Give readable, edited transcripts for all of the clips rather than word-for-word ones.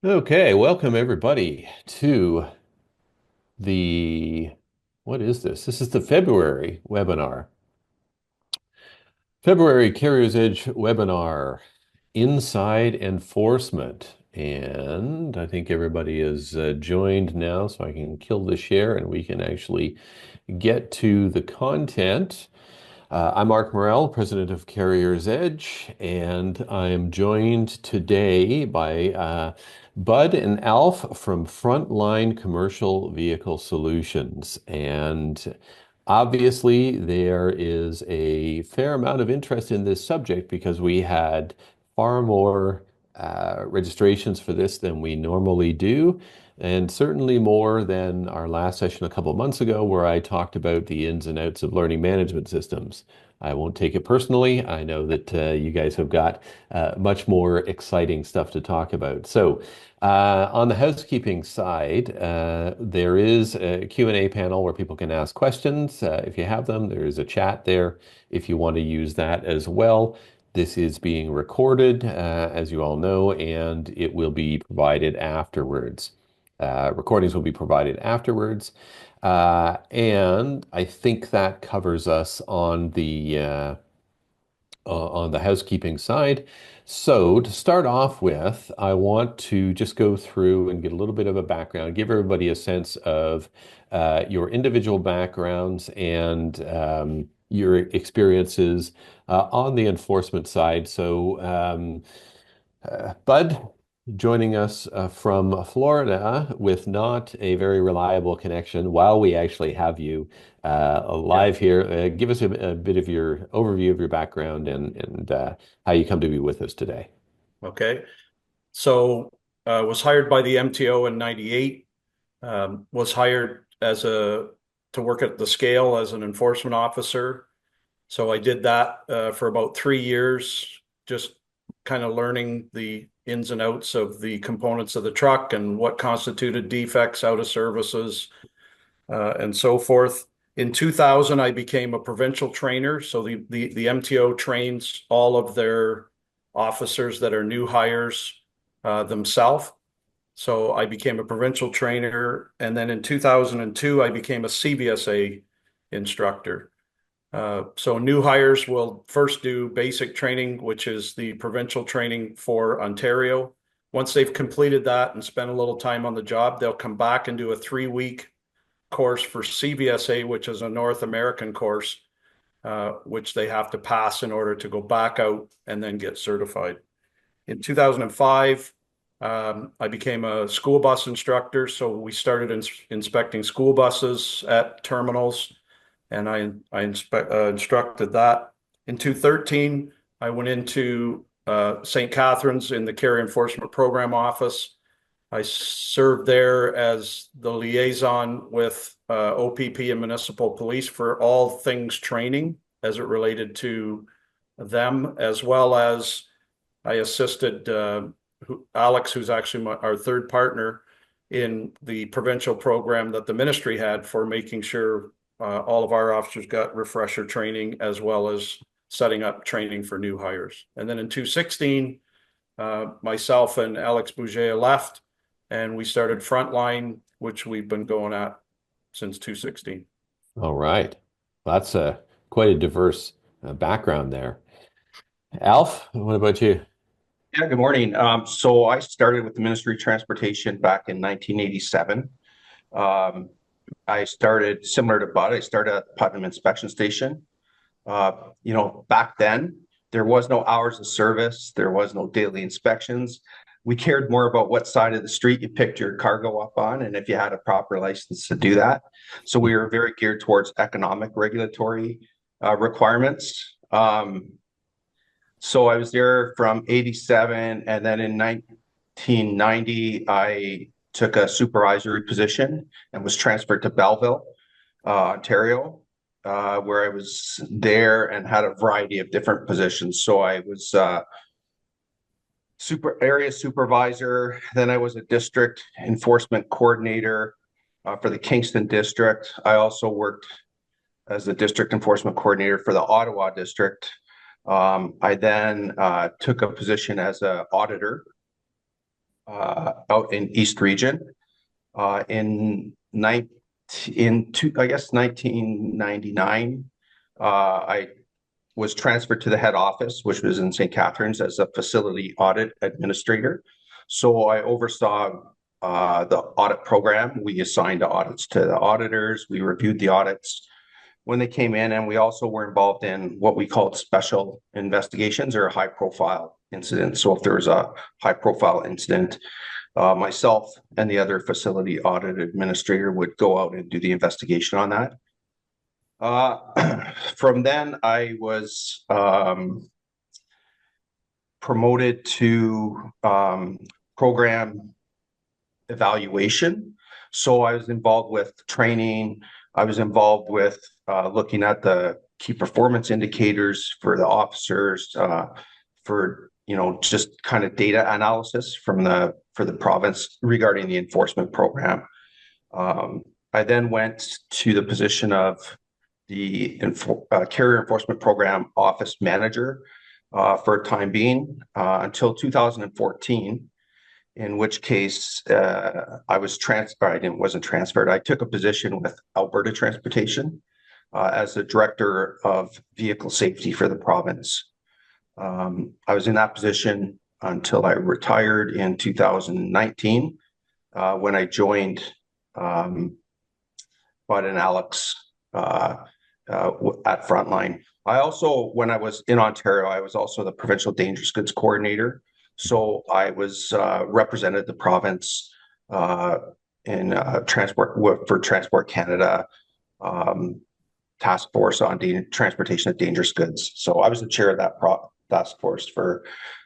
Okay, welcome everybody to the, what is this? This is the February webinar. February Carrier's Edge webinar, Inside Enforcement. And I think everybody is joined now, so I can kill the share and we can actually get to the content. I'm Mark Morrell, president of Carrier's Edge, and I'm joined today by Bud and Alf from Frontline Commercial Vehicle Solutions. And obviously, there is a fair amount of interest in this subject because we had far more registrations for this than we normally do. And certainly more than our last session a couple of months ago, where I talked about the ins and outs of learning management systems. I won't take it personally. I know that you guys have got much more exciting stuff to talk about. So, on the housekeeping side, there is a Q&A panel where people can ask questions. If you have them, there is a chat there if you want to use that as well. This is being recorded, as you all know, and it will be provided afterwards. Recordings will be provided afterwards. And I think that covers us on the housekeeping side. So to start off with, I want to just go through and get a little bit of a background, give everybody a sense of your individual backgrounds and your experiences on the enforcement side. So Bud, joining us from Florida with not a very reliable connection while we actually have you Yeah. live here. Give us a bit of your overview of your background and how you come to be with us today. Okay. So was hired by the MTO in 98. Was hired to work at the scale as an enforcement officer. So I did that for about 3 years, just kind of learning the ins and outs of the components of the truck and what constituted defects, out of services, and so forth. In 2000, I became a provincial trainer. So the MTO trains all of their officers that are new hires themselves. So I became a provincial trainer. And then in 2002, I became a CVSA instructor. So new hires will first do basic training, which is the provincial training for Ontario. Once they've completed that and spent a little time on the job, they'll come back and do a 3 week course for CVSA, which is a North American course, which they have to pass in order to go back out and then get certified. In 2005, I became a school bus instructor. So we started inspecting school buses at terminals, and I instructed that. In 2013, I went into St. Catharines in the Carry Enforcement Program office. I served there as the liaison with OPP and municipal police for all things training as it related to them, as well as I assisted Alex, who's actually our third partner, in the provincial program that the ministry had for making sure all of our officers got refresher training, as well as setting up training for new hires. And then in 2016, myself and Alex Bouget left, and we started Frontline, which we've been going at since 2016. All right. That's quite a diverse background there. Alf, what about you? Yeah, good morning. So I started with the Ministry of Transportation back in 1987. Um, I started similar to Bud. I started at the Putnam Inspection Station. Back then there was no hours of service. There was no daily inspections. We cared more about what side of the street you picked your cargo up on, and if you had a proper license to do that. So we were very geared towards economic regulatory requirements. So I was there from 87, and then in 1990, I took a supervisory position and was transferred to Belleville, Ontario, where I was there and had a variety of different positions. So I was area supervisor, then I was a district enforcement coordinator for the Kingston district. I also worked as the district enforcement coordinator for the Ottawa district. I then took a position as an auditor out in East Region. In 1999, I was transferred to the head office, which was in St. Catharines, as a facility audit administrator. So I oversaw the audit program. We assigned audits to the auditors. We reviewed the audits when they came in, and we also were involved in what we called special investigations or high profile incidents. So if there was a high profile incident, myself and the other facility audit administrator would go out and do the investigation on that. From then, I was promoted to program evaluation. So I was involved with training. I was involved with looking at the key performance indicators for the officers, for just kind of data analysis for the province regarding the enforcement program. I then went to the position of the Carrier Enforcement Program Office Manager for a time being until 2014, in which case I was transferred. I wasn't transferred. I took a position with Alberta Transportation as the Director of Vehicle Safety for the province. I was in that position until I retired in 2019 when I joined Bud and Alex at Frontline. I also, when I was in Ontario, I was also the Provincial Dangerous Goods Coordinator. So I was represented the province in transport for Transport Canada task force on transportation of dangerous goods. So I was the chair of that task force for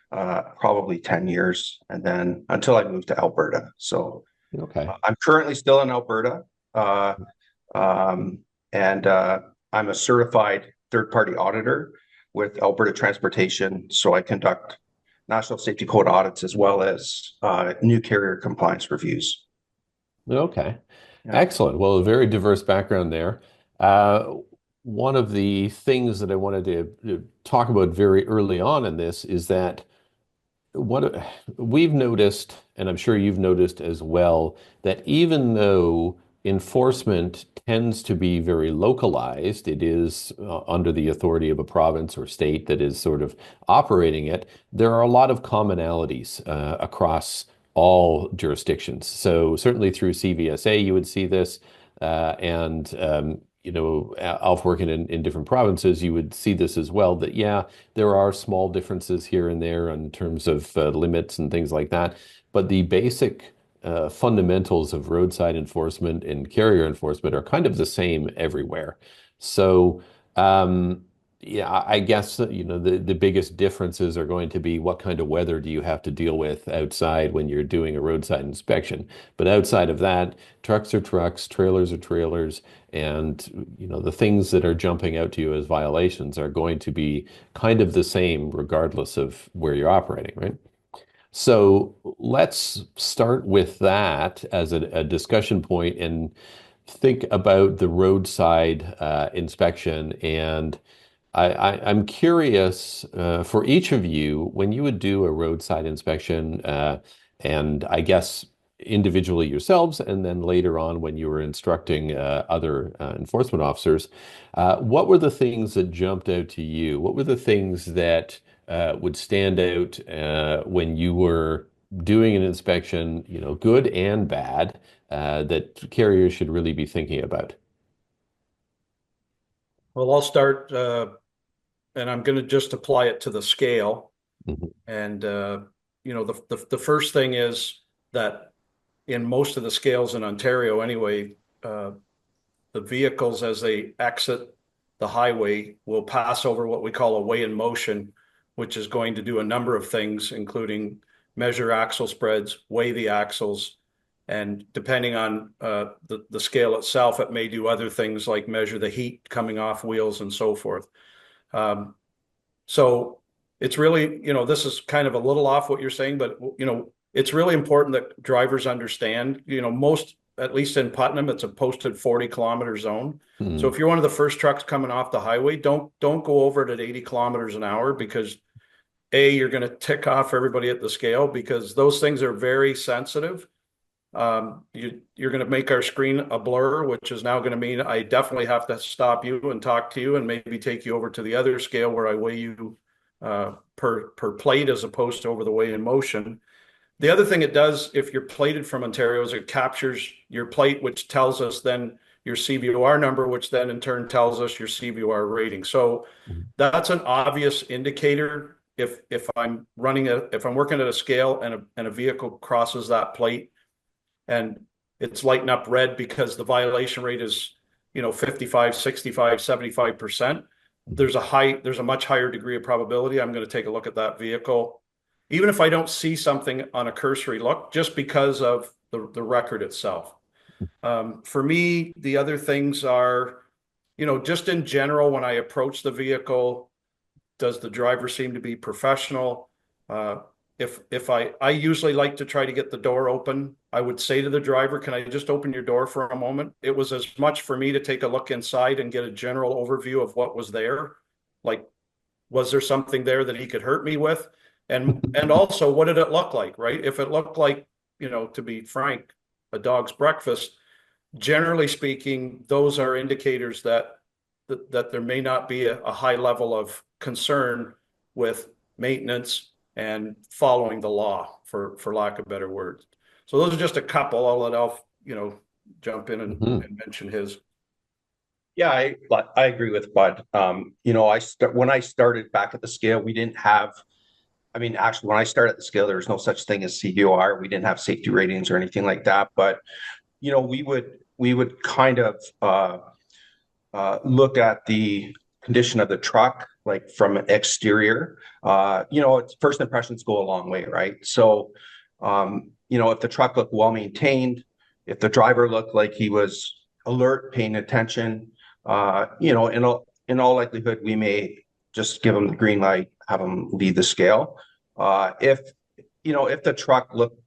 probably 10 years, and then until I moved to Alberta. So Okay. I'm currently still in Alberta, and I'm a certified third-party auditor with Alberta Transportation. So I conduct National Safety Code audits as well as new carrier compliance reviews. Okay. Yeah. Excellent. Well, a very diverse background there. One of the things that I wanted to talk about very early on in this is that what we've noticed, and I'm sure you've noticed as well, that even though enforcement tends to be very localized, it is under the authority of a province or state that is sort of operating it, there are a lot of commonalities across all jurisdictions. So certainly through CVSA, you would see this, and Alf working in different provinces, you would see this as well, that yeah, there are small differences here and there in terms of limits and things like that. But the basic fundamentals of roadside enforcement and carrier enforcement are kind of the same everywhere. So yeah, I guess the biggest differences are going to be what kind of weather do you have to deal with outside when you're doing a roadside inspection. But outside of that, trucks are trucks, trailers are trailers, and the things that are jumping out to you as violations are going to be kind of the same regardless of where you're operating, right? So let's start with that as a discussion point and think about the roadside inspection. And I'm curious for each of you, when you would do a roadside inspection, and I guess individually yourselves, and then later on when you were instructing other enforcement officers, what were the things that jumped out to you? What were the things that would stand out when you were doing an inspection, good and bad, that carriers should really be thinking about? Well, I'll start, and I'm going to just apply it to the scale. Mhm. And the first thing is that in most of the scales in Ontario, anyway, the vehicles as they exit the highway will pass over what we call a weigh in motion, which is going to do a number of things, including measure axle spreads, weigh the axles, and depending on the scale itself, it may do other things like measure the heat coming off wheels and so forth. So it's really, this is kind of a little off what you're saying, but, it's really important that drivers understand, most, at least in Putnam, it's a posted 40-kilometer zone. Mhm. So if you're one of the first trucks coming off the highway, don't go over it at 80 kilometers an hour, because you're going to tick off everybody at the scale because those things are very sensitive. You're going to make our screen a blur, which is now going to mean I definitely have to stop you and talk to you and maybe take you over to the other scale where I weigh you per plate as opposed to over the weigh in motion. The other thing it does, if you're plated from Ontario, is it captures your plate, which tells us then your CVOR number, which then in turn tells us your CVOR rating. So that's an obvious indicator. If I'm working at a scale and a vehicle crosses that plate and it's lighting up red because the violation rate is 55, 65, 75%, there's a much higher degree of probability I'm going to take a look at that vehicle, even if I don't see something on a cursory look, just because of the record itself. For me, the other things are, just in general, when I approach the vehicle, does the driver seem to be professional? If I usually like to try to get the door open, I would say to the driver, can I just open your door for a moment? It was as much for me to take a look inside and get a general overview of what was there. Like, was there something there that he could hurt me with? And also, what did it look like, right? If it looked like, to be frank, a dog's breakfast, generally speaking, those are indicators that there may not be a high level of concern with maintenance and following the law, for lack of better words. So those are just a couple. I'll let Alf, jump in and mention his. Yeah, I agree with Bud. When I started back at the scale, we didn't have. I mean, actually, when I started at the scale, there was no such thing as CVOR. We didn't have safety ratings or anything like that. But we would kind of look at the condition of the truck, like from an exterior. First impressions go a long way, right? So, if the truck looked well maintained, if the driver looked like he was alert, paying attention, in all likelihood, we may just give him the green light, have him leave the scale. If the truck looked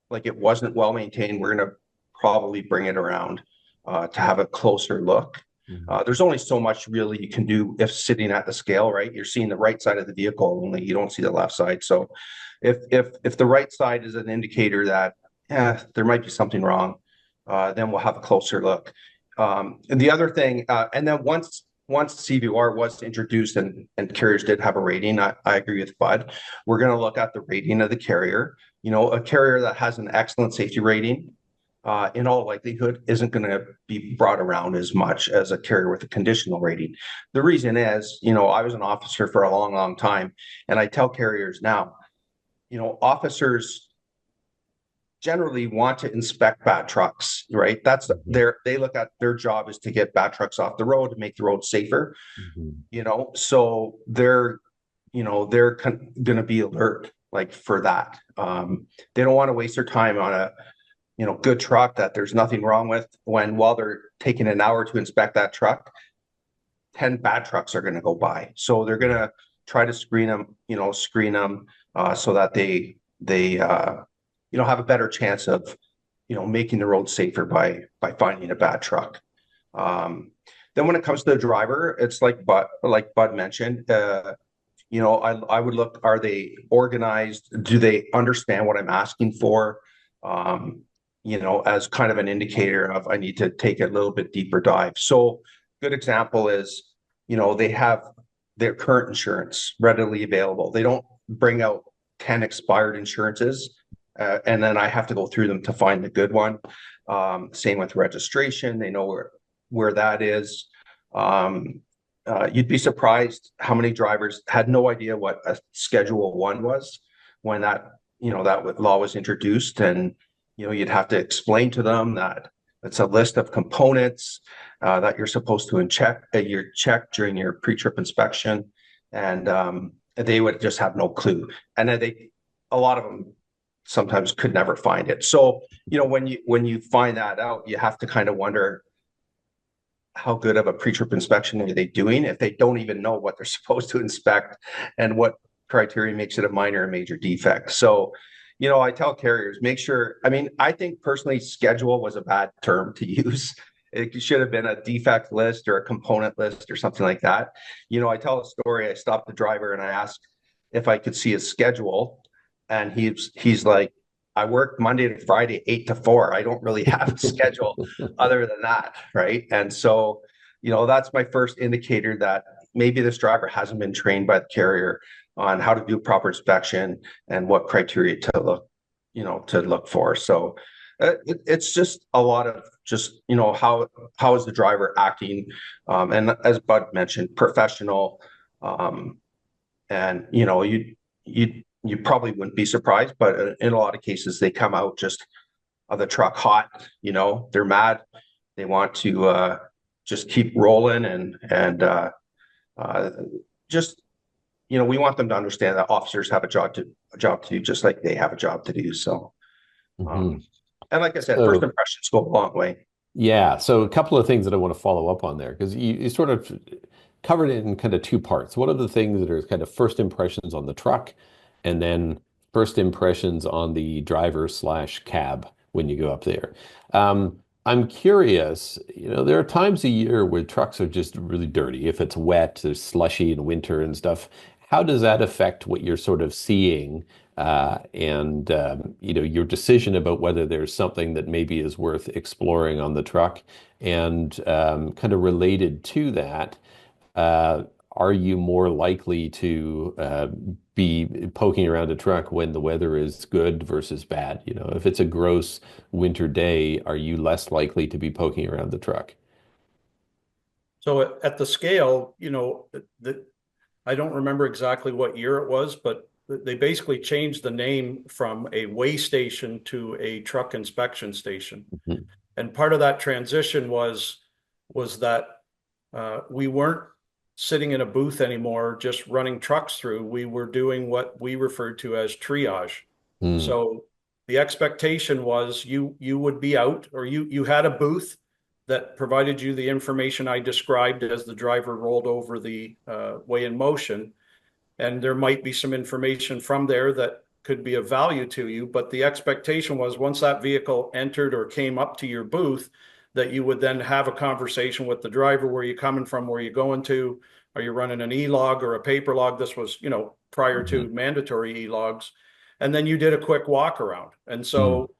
like it wasn't well maintained, we're going to probably bring it around to have a closer look. There's only so much really you can do if sitting at the scale, right? You're seeing the right side of the vehicle only, you don't see the left side. So if the right side is an indicator that there might be something wrong, then we'll have a closer look. And the other thing, and then once CVR was introduced and carriers did have a rating, I agree with Bud. We're going to look at the rating of the carrier. A carrier that has an excellent safety rating, in all likelihood, isn't going to be brought around as much as a carrier with a conditional rating. The reason is, I was an officer for a long, long time, and I tell carriers now, officers generally want to inspect bad trucks, right? They look at their job is to get bad trucks off the road, to make the road safer, so they're going to be alert, like, for that. They don't want to waste their time on a good truck that there's nothing wrong with, while they're taking an hour to inspect that truck, 10 bad trucks are going to go by. So they're going to try to screen them so that they have a better chance of making the road safer by finding a bad truck. Then when it comes to the driver, it's like Bud mentioned, I would look, are they organized? Do they understand what I'm asking for? As kind of an indicator of I need to take a little bit deeper dive. So good example is, they have their current insurance readily available. They don't bring out 10 expired insurances, and then I have to go through them to find the good one. Same with registration. They know where that is. You'd be surprised how many drivers had no idea what a Schedule 1 was when that law was introduced. And you'd have to explain to them that it's a list of components that you're supposed to check during your pre-trip inspection, and they would just have no clue. And then a lot of them sometimes could never find it. So when you find that out, you have to kind of wonder, how good of a pre-trip inspection are they doing if they don't even know what they're supposed to inspect and what criteria makes it a minor and major defect. So I tell carriers, make sure, I think personally, schedule was a bad term to use. It should have been a defect list or a component list or something like that. I tell a story. I stopped the driver and I asked, if I could see his schedule. And he's like, I work Monday to Friday, 8 to 4. I don't really have a schedule other than that, right? And so, that's my first indicator that maybe this driver hasn't been trained by the carrier on how to do proper inspection and what criteria to look for. So it's just a lot of just, how is the driver acting? And as Bud mentioned, professional. And you probably wouldn't be surprised, but in a lot of cases they come out just of the truck hot. They're mad. They want to just keep rolling and just we want them to understand that officers have a job to do, just like they have a job to do. So, and like I said, first impressions go a long way. Yeah. So a couple of things that I want to follow up on there, because you sort of covered it in kind of two parts. What are the things that are kind of first impressions on the truck, and then first impressions on the driver slash cab when you go up there? I'm curious, there are times a year where trucks are just really dirty. If it's wet, there's slushy in winter and stuff. How does that affect what you're sort of seeing and your decision about whether there's something that maybe is worth exploring on the truck? And kind of related to that, uh, are you more likely to be poking around a truck when the weather is good versus bad? If it's a gross winter day, are you less likely to be poking around the truck? So at the scale, I don't remember exactly what year it was, but they basically changed the name from a weigh station to a truck inspection station. Mhm. And part of that transition was that we weren't sitting in a booth anymore, just running trucks through. We were doing what we referred to as triage. Mm. So the expectation was you would be out, or you had a booth that provided you the information I described as the driver rolled over the weigh in motion. And there might be some information from there that could be of value to you. But the expectation was once that vehicle entered or came up to your booth, that you would then have a conversation with the driver. Where are you coming from? Where are you going to? Are you running an e-log or a paper log? This was, prior to Mhm. mandatory e-logs. And then you did a quick walk around. And Mm. so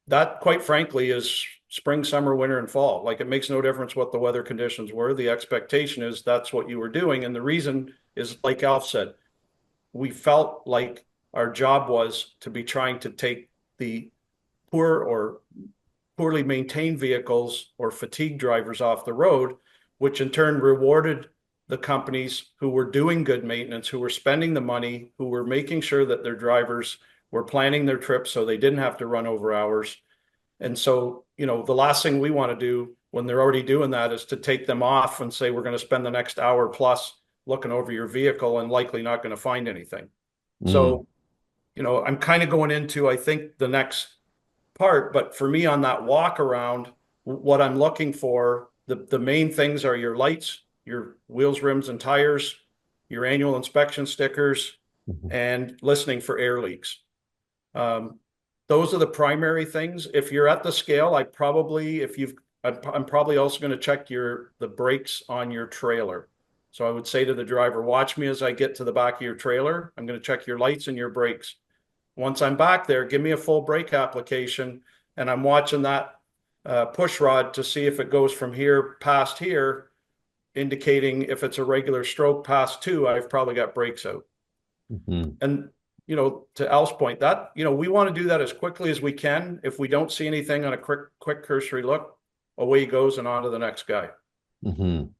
that, quite frankly, is spring, summer, winter, and fall. Like, it makes no difference what the weather conditions were. The expectation is that's what you were doing. And the reason is, like Alf said, we felt like our job was to be trying to take the poor or poorly maintained vehicles or fatigue drivers off the road, which in turn rewarded the companies who were doing good maintenance, who were spending the money, who were making sure that their drivers were planning their trips so they didn't have to run over hours. And so, the last thing we want to do when they're already doing that is to take them off and say, we're going to spend the next hour plus looking over your vehicle and likely not going to find anything. Mm. So, I'm kind of going into, I think, the next part, but for me on that walk around, what I'm looking for, the main things are your lights, your wheels, rims, and tires, your annual inspection stickers, Mhm. and listening for air leaks. Um, those are the primary things. If you're at the scale, I'm probably also going to check the brakes on your trailer. So I would say to the driver, watch me as I get to the back of your trailer. I'm going to check your lights and your brakes. Once I'm back there, give me a full brake application, and I'm watching that push rod to see if it goes from here past here, indicating if it's a regular stroke past 2, I've probably got brakes out. Mhm. And to Al's point, that we want to do that as quickly as we can. If we don't see anything on a quick cursory look, away he goes and on to the next guy. Mhm.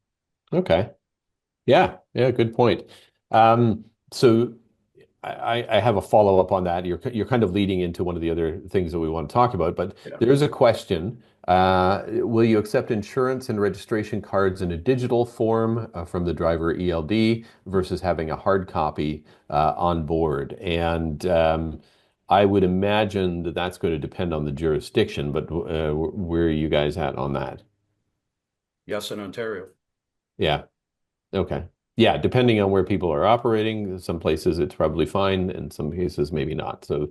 Okay. Yeah. Yeah. Good point. So I have a follow-up on that. You're kind of leading into one of the other things that we want to talk about, but Yeah. there is a question. Will you accept insurance and registration cards in a digital form from the driver ELD versus having a hard copy on board? And I would imagine that that's going to depend on the jurisdiction, but where are you guys at on that? Yes, in Ontario. Yeah. Okay. Yeah, depending on where people are operating, some places it's probably fine, and some cases maybe not. So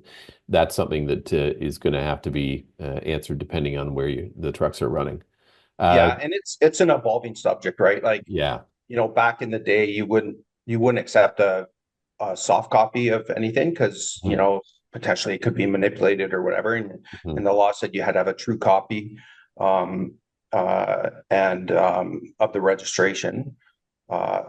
that's something that is going to have to be answered depending on where the trucks are running. Uh, Yeah, and it's an evolving subject, right? Like, yeah. back in the day, you wouldn't accept a soft copy of anything because, you Mhm. know, potentially it could be manipulated or whatever. And Mhm. the law said you had to have a true copy um, and of the registration.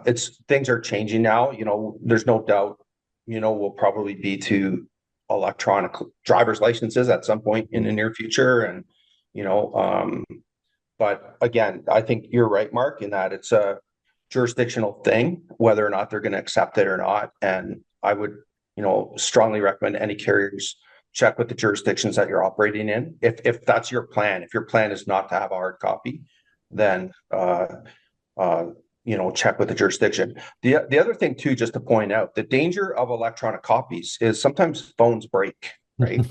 It's things are changing now. You know, there's no doubt, you know, we'll probably be to electronic driver's licenses at some point in the near future. And, you know, but again, I think you're right, Mark, in that it's a jurisdictional thing, whether or not they're going to accept it or not. And I would, you know, strongly recommend any carriers check with the jurisdictions that you're operating in. If that's your plan, if your plan is not to have a hard copy, then uh, you know, check with the jurisdiction. The other thing too, just to point out, the danger of electronic copies is sometimes phones break, right?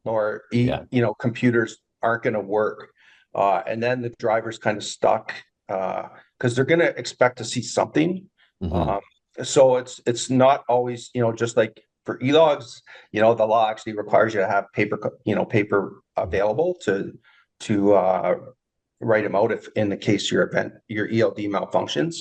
Or Yeah. you know, computers aren't going to work, and then the driver's kind of stuck because they're going to expect to see something. Hmm. Um, so it's not always, you know, just like for e-logs, you know, the law actually requires you to have paper, you know, paper available to write them out if in the case your ELD malfunctions.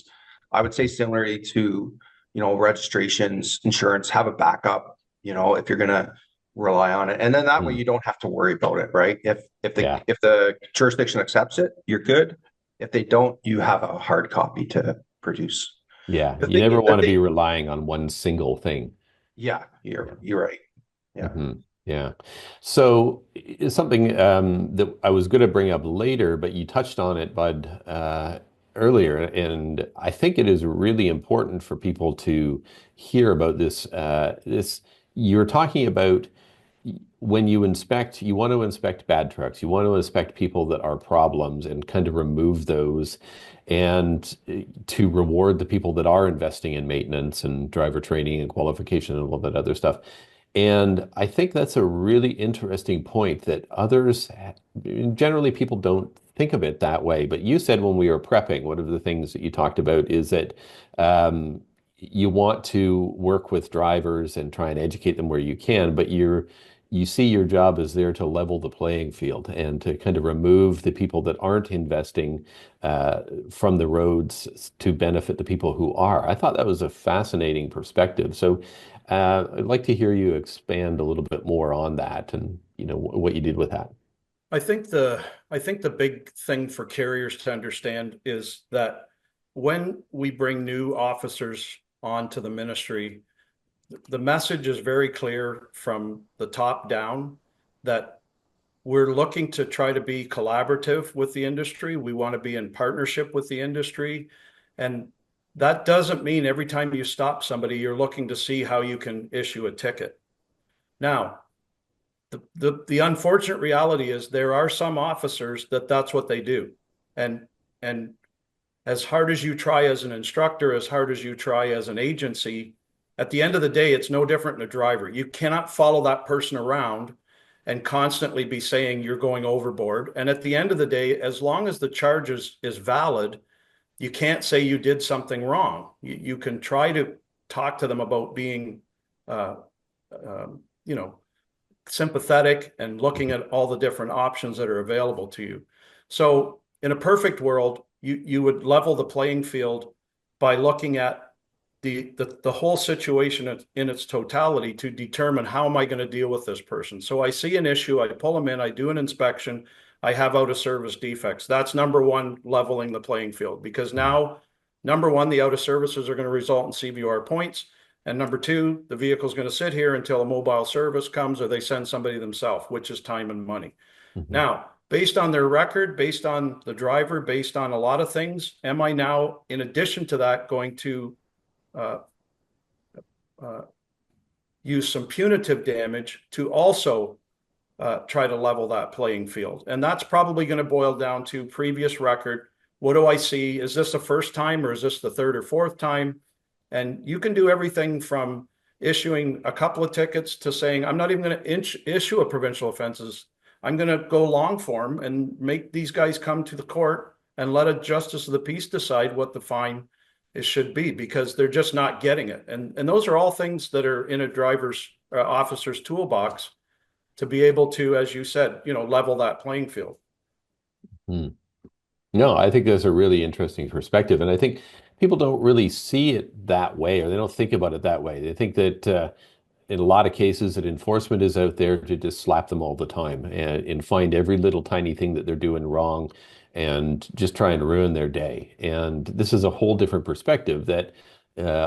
I would say similarly to, you know, registrations, insurance, have a backup, you know, if you're going to rely on it. And then that way Mm. you don't have to worry about it, right? Yeah. If the jurisdiction accepts it, you're good. If they don't, you have a hard copy to produce. Yeah. The You thing, never the want to thing, be relying on one single thing. yeah, you're right. Yeah. Hmm. Yeah. So it's something that I was going to bring up later, but you touched on it, Bud, earlier, and I think it is really important for people to hear about this. This you're talking about when you inspect, you want to inspect bad trucks. You want to inspect people that are problems and kind of remove those, and to reward the people that are investing in maintenance and driver training and qualification and all that other stuff. And I think that's a really interesting point that others, generally people don't think of it that way. But you said when we were prepping, one of the things that you talked about is that um, you want to work with drivers and try and educate them where you can, but you see your job as there to level the playing field and to kind of remove the people that aren't investing from the roads to benefit the people who are. I thought that was a fascinating perspective. So I'd like to hear you expand a little bit more on that and you know what you did with that. I think the big thing for carriers to understand is that when we bring new officers onto the ministry, the message is very clear from the top down that we're looking to try to be collaborative with the industry. We want to be in partnership with the industry. And that doesn't mean every time you stop somebody, you're looking to see how you can issue a ticket. Now, the unfortunate reality is there are some officers that that's what they do. And and as hard as you try as an instructor, as hard as you try as an agency, at the end of the day, it's no different than a driver. You cannot follow that person around and constantly be saying you're going overboard. And at the end of the day, as long as the charge is valid, you can't say you did something wrong. You can try to talk to them about being, uh, you know, sympathetic and looking at all the different options that are available to you. So in a perfect world, you would level the playing field by looking at the whole situation in its totality to determine how am I going to deal with this person. So I see an issue, I pull them in, I do an inspection, I have out of service defects. That's number one, leveling the playing field, because now, number one, the out of services are going to result in CVR points. And number two, the vehicle is going to sit here until a mobile service comes or they send somebody themselves, which is time and money. Mhm. Now, based on their record, based on the driver, based on a lot of things, am I now, in addition to that, going to uh, uh, use some punitive damage to also try to level that playing field? And that's probably going to boil down to previous record. What do I see? Is this the first time or is this the third or fourth time? And you can do everything from issuing a couple of tickets to saying, I'm not even going to issue a provincial offenses. I'm going to go long form and make these guys come to the court and let a justice of the peace decide what the fine it should be, because they're just not getting it. And those are all things that are in a driver's officer's toolbox to be able to, as you said, level that playing field. Hmm. No, I think that's a really interesting perspective. And I think people don't really see it that way, or they don't think about it that way. They think that in a lot of cases that enforcement is out there to just slap them all the time and find every little tiny thing that they're doing wrong and just trying to ruin their day. And this is a whole different perspective that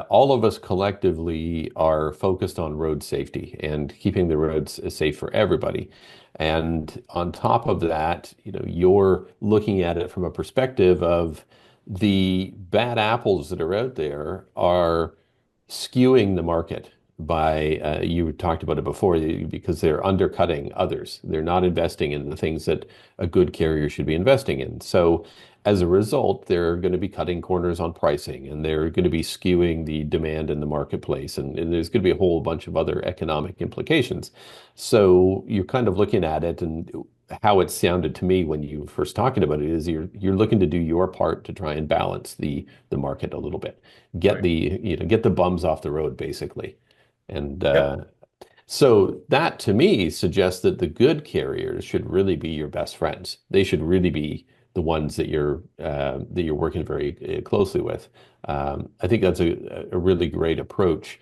all of us collectively are focused on road safety and keeping the roads safe for everybody. And on top of that, you're looking at it from a perspective of the bad apples that are out there are skewing the market by you talked about it before because they're undercutting others. They're not investing in the things that a good carrier should be investing in. So as a result, they're going to be cutting corners on pricing and they're going to be skewing the demand in the marketplace. And there's going to be a whole bunch of other economic implications. So you're kind of looking at it and how it sounded to me when you first talking about it is you're looking to do your part to try and balance the market a little bit, get Right. get the bums off the road basically. And Yep. so that to me suggests that the good carriers should really be your best friends. They should really be the ones that you're working very closely with. I think that's a really great approach.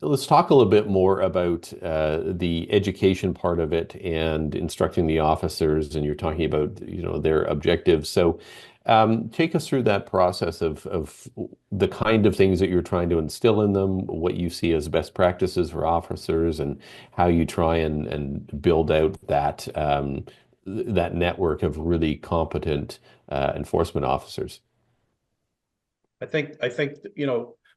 Let's talk a little bit more about the education part of it and instructing the officers. And you're talking about their objectives. So take us through that process of the kind of things that you're trying to instill in them, what you see as best practices for officers, and how you try and build out that network of really competent enforcement officers. I think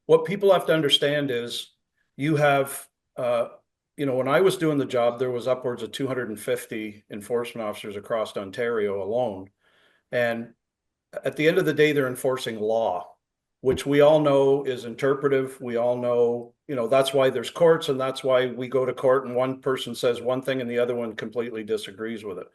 what people have to understand is you have when I was doing the job, there was upwards of 250 enforcement officers across Ontario alone. And at the end of the day, they're enforcing law, which we all know is interpretive. We all know, that's why there's courts, and that's why we go to court and one person says one thing and the other one completely disagrees with it.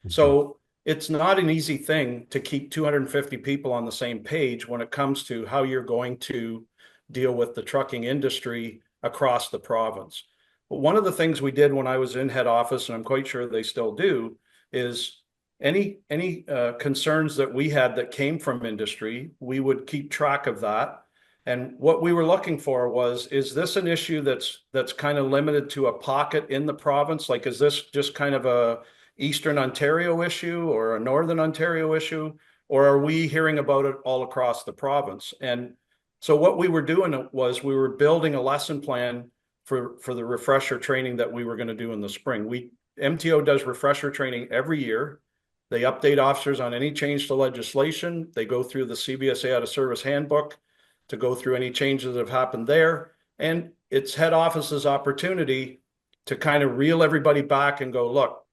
Mhm. So it's not an easy thing to keep 250 people on the same page when it comes to how you're going to deal with the trucking industry across the province. But one of the things we did when I was in head office, and I'm quite sure they still do, is any concerns that we had that came from industry, we would keep track of that. And what we were looking for was, is this an issue that's kind of limited to a pocket in the province? Like, is this just kind of a Eastern Ontario issue or a Northern Ontario issue, or are we hearing about it all across the province? And so what we were doing was we were building a lesson plan for the refresher training that we were going to do in the spring. MTO does refresher training every year. They update officers on any change to legislation. They go through the CBSA out of service handbook to go through any changes that have happened there. And it's head office's opportunity to kind of reel everybody back and go, look,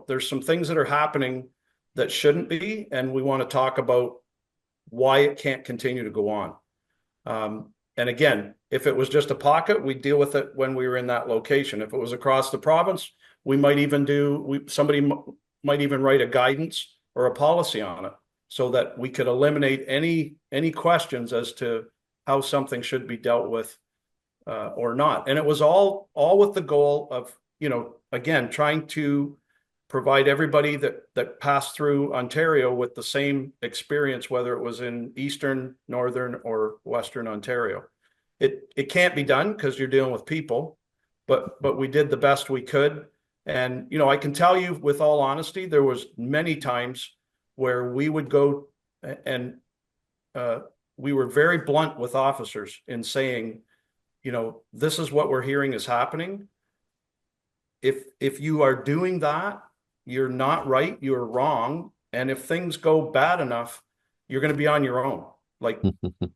there's some things that are happening that shouldn't be, and we want to talk about why it can't continue to go on. And again, if it was just a pocket, we'd deal with it when we were in that location. If it was across the province, we might even somebody might even write a guidance or a policy on it so that we could eliminate any questions as to how something should be dealt with or not. And it was all with the goal of, again, trying to provide everybody that passed through Ontario with the same experience, whether it was in Eastern, Northern, or Western Ontario. It can't be done because you're dealing with people, but we did the best we could. And, I can tell you with all honesty, there was many times where we would go and we were very blunt with officers in saying, this is what we're hearing is happening. If you are doing that, you're not right, you're wrong. And if things go bad enough, you're going to be on your own. Like,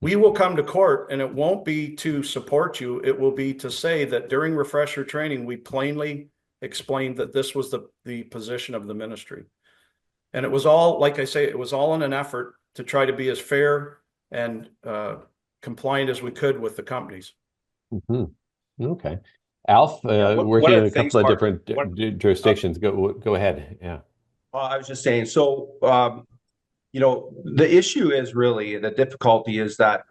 we will come to court, and it won't be to support you. It will be to say that during refresher training, we plainly explained that this was the position of the ministry. And it was all, like I say, it was all in an effort to try to be as fair and compliant as we could with the companies. Mhm. Okay. Alf, One working of in the a things, couple of Mark, different jurisdictions. Go ahead. Yeah. I was just saying, so, the issue is really, the difficulty is that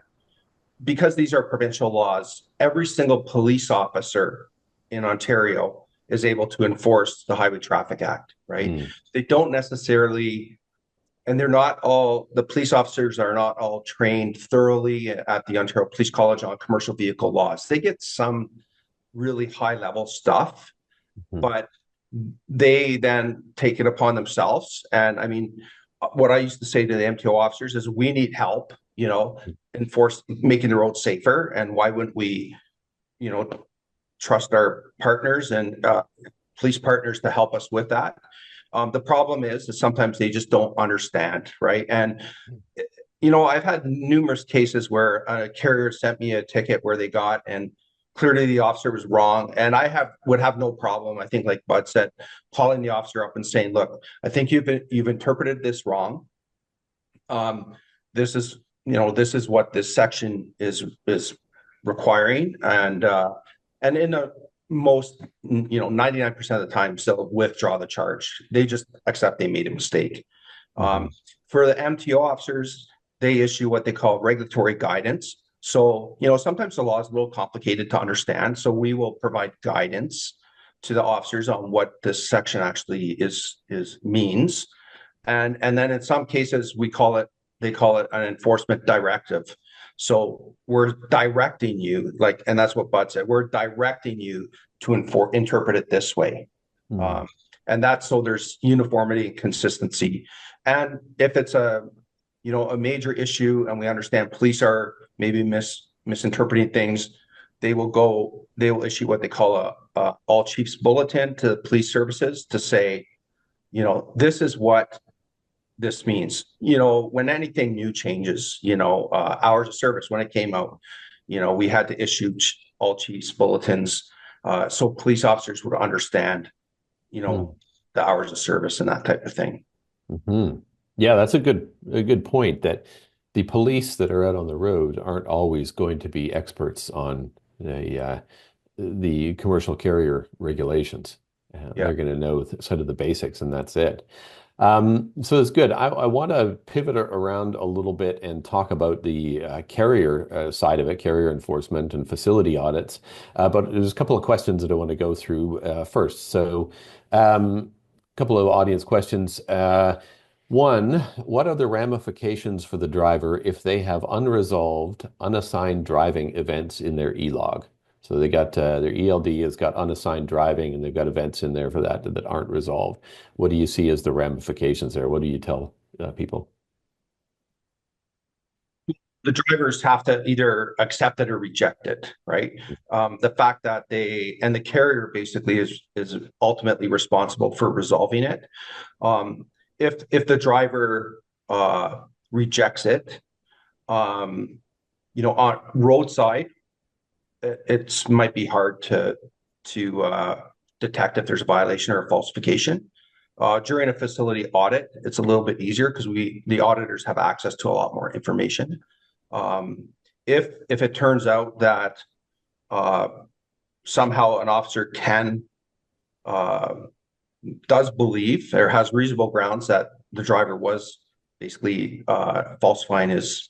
because these are provincial laws, every single police officer in Ontario is able to enforce the Highway Traffic Act, right? Mm. They don't necessarily and the police officers are not all trained thoroughly at the Ontario Police College on commercial vehicle laws. They get some really high level stuff, Mhm. but they then take it upon themselves. And I mean, what I used to say to the MTO officers is, we need help, enforce making the road safer. And why wouldn't we, trust our partners and police partners to help us with that? The problem is that sometimes they just don't understand, right? And I've had numerous cases where a carrier sent me a ticket where they got, and clearly the officer was wrong. And would have no problem, I think, like Bud said, calling the officer up and saying, "Look, I think you've interpreted this wrong. Um, this is what this section is requiring." And in the most, 99% of the time, still withdraw the charge. They just accept they made a mistake. Mhm. For the MTO officers, they issue what they call regulatory guidance. So, sometimes the law is a little complicated to understand. So we will provide guidance to the officers on what this section actually means. And then in some cases they call it an enforcement directive. So we're directing you, and that's what Bud said, we're directing you to interpret it this way. Mhm. And that's so there's uniformity and consistency. And if it's a major issue and we understand police are maybe misinterpreting things, they will issue what they call a all chiefs bulletin to police services to say, this is what this means. When anything new changes, hours of service, when it came out, we had to issue all chiefs bulletins, so police officers would understand, Mhm. the hours of service and that type of thing. Mhm. Yeah, that's a good point, that the police that are out on the road aren't always going to be experts on the commercial carrier regulations. Yeah. They're going to know sort of the basics, and that's it. So it's good. I want to pivot around a little bit and talk about the carrier side of it, carrier enforcement and facility audits. But there's a couple of questions that I want to go through first. So, a couple of audience questions. One, what are the ramifications for the driver if they have unresolved, unassigned driving events in their e-log? So they got their ELD has got unassigned driving, and they've got events in there for that aren't resolved. What do you see as the ramifications there? What do you tell people? The drivers have to either accept it or reject it, right? The fact that the carrier basically is ultimately responsible for resolving it. Um, if the driver rejects it, on roadside, it might be hard to detect if there's a violation or a falsification. During a facility audit, it's a little bit easier because the auditors have access to a lot more information. Um, if it turns out that uh, somehow an officer uh, does believe or has reasonable grounds that the driver was basically falsifying his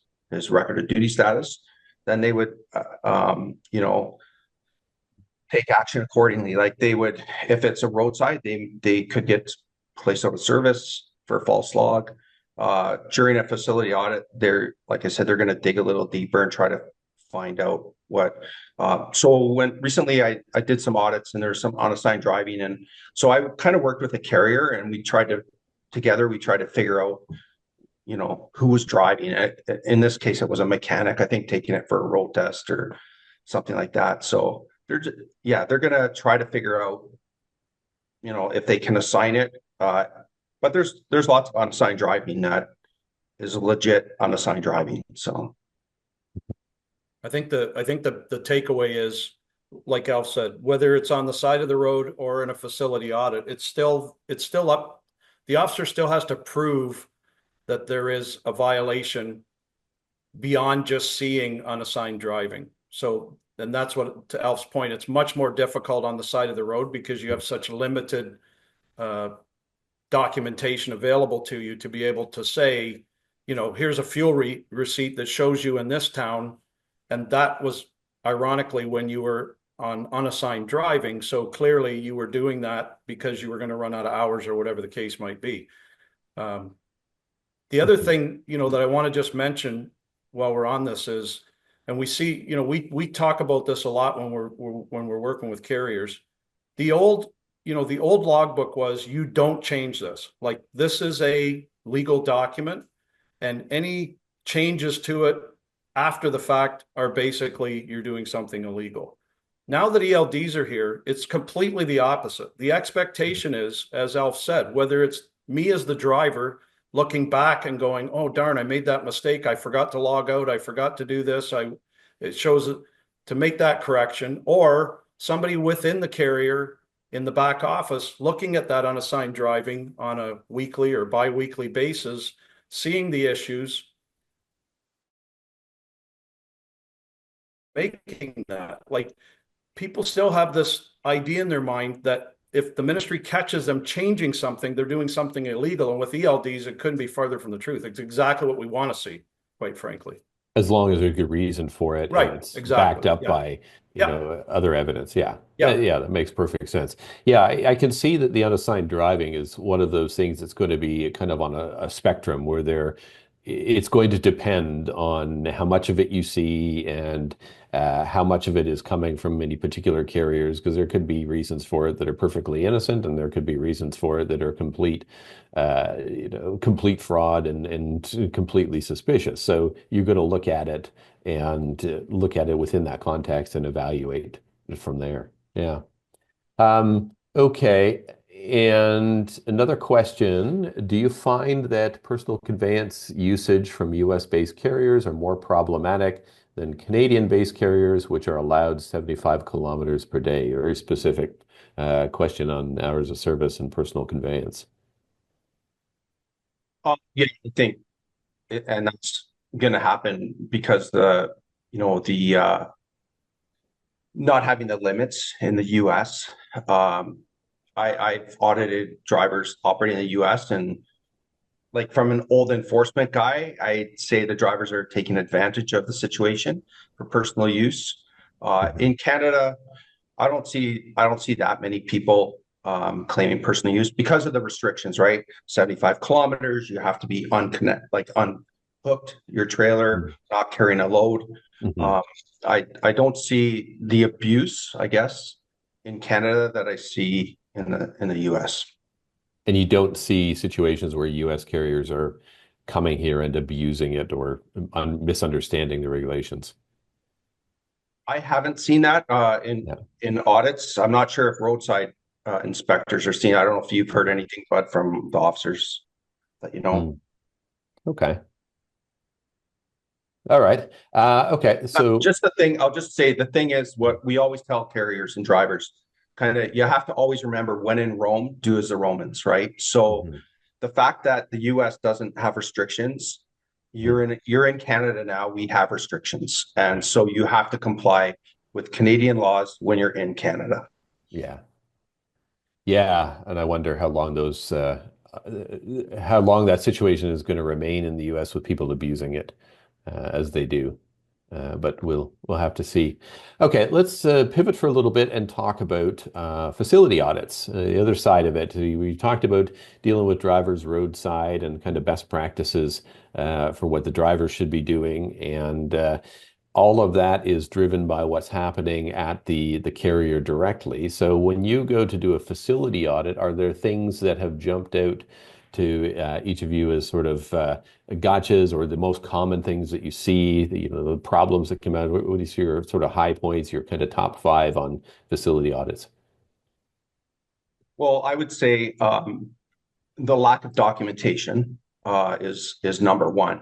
record of duty status, then they would take action accordingly. Like they would, if it's a roadside, they could get placed out of service for a false log. During a facility audit, they're, like I said, they're going to dig a little deeper and try to find out what. So when recently I did some audits and there's some unassigned driving, and so I kind of worked with a carrier and we tried to figure out, who was driving it. In this case, it was a mechanic, I think, taking it for a road test or something like that. So they're gonna try to figure out, if they can assign it. But there's lots of unassigned driving that is legit unassigned driving. So I think the takeaway is, like Alf said, whether it's on the side of the road or in a facility audit, it's still up. The officer still has to prove that there is a violation beyond just seeing unassigned driving. So, and that's what, to Alf's point, it's much more difficult on the side of the road because you have such limited uh, documentation available to you to be able to say, here's a fuel receipt that shows you in this town. And that was ironically when you were on unassigned driving. So clearly you were doing that because you were going to run out of hours or whatever the case might be. Um, The other thing, that I want to just mention while we're on this is, and we see, we talk about this a lot when we're working with carriers. The old, the old logbook was, you don't change this. Like, this is a legal document, and any changes to it after the fact are basically you're doing something illegal. Now that ELDs are here, it's completely the opposite. The expectation is, as Alf said, whether it's me as the driver looking back and going, oh, darn, I made that mistake. I forgot to log out. I forgot to do this. It shows to make that correction, or somebody within the carrier in the back office looking at that unassigned driving on a weekly or bi-weekly basis, seeing the issues, making that. Like, people still have this idea in their mind that if the ministry catches them changing something, they're doing something illegal. And with ELDs, it couldn't be farther from the truth. It's exactly what we want to see, quite frankly. As long as there's a good reason for it, Right, and it's exactly. backed up Yeah. by, Yeah. other evidence. Yeah. Yeah. Yeah, that makes perfect sense. Yeah, I can see that the unassigned driving is one of those things that's going to be kind of on a spectrum where it's going to depend on how much of it you see and how much of it is coming from any particular carriers, because there could be reasons for it that are perfectly innocent, and there could be reasons for it that are complete fraud and completely suspicious. So you're going to look at it and look at it within that context and evaluate it from there. Yeah. Okay. And another question, do you find that personal conveyance usage from US-based carriers are more problematic than Canadian-based carriers, which are allowed 75 kilometers per day? Very specific question on hours of service and personal conveyance. Yeah, I think, and that's going to happen because not having the limits in the U.S. I've audited drivers operating in the U.S., and like, from an old enforcement guy, I'd say the drivers are taking advantage of the situation for personal use. In Canada, I don't see that many people claiming personal use because of the restrictions, right? 75 kilometers, you have to be unhooked your trailer, not carrying a load. Mhm. I don't see the abuse, I guess, in Canada that I see in the US. And you don't see situations where US carriers are coming here and abusing it or misunderstanding the regulations. I haven't seen that Yeah. in audits. I'm not sure if roadside inspectors are seeing. I don't know if you've heard anything, but from the officers that you know. Okay. All right. Okay. So, Just the thing, I'll just say the thing is what we always tell carriers and drivers, kind of, you have to always remember, when in Rome, do as the Romans, right? So the fact that the US doesn't have restrictions, you're in Canada now, we have restrictions. And so you have to comply with Canadian laws when you're in Canada. yeah. Yeah. And I wonder how long that situation is going to remain in the US with people abusing it as they do. But we'll have to see. Okay, let's pivot for a little bit and talk about facility audits. The other side of it, we talked about dealing with drivers roadside and kind of best practices for what the drivers should be doing, and all of that is driven by what's happening at the carrier directly. So when you go to do a facility audit, are there things that have jumped out to each of you as sort of gotchas, or the most common things that you see, the problems that come out? What is your sort of high points, your kind of top five on facility audits? Well, I would say the lack of documentation is number one.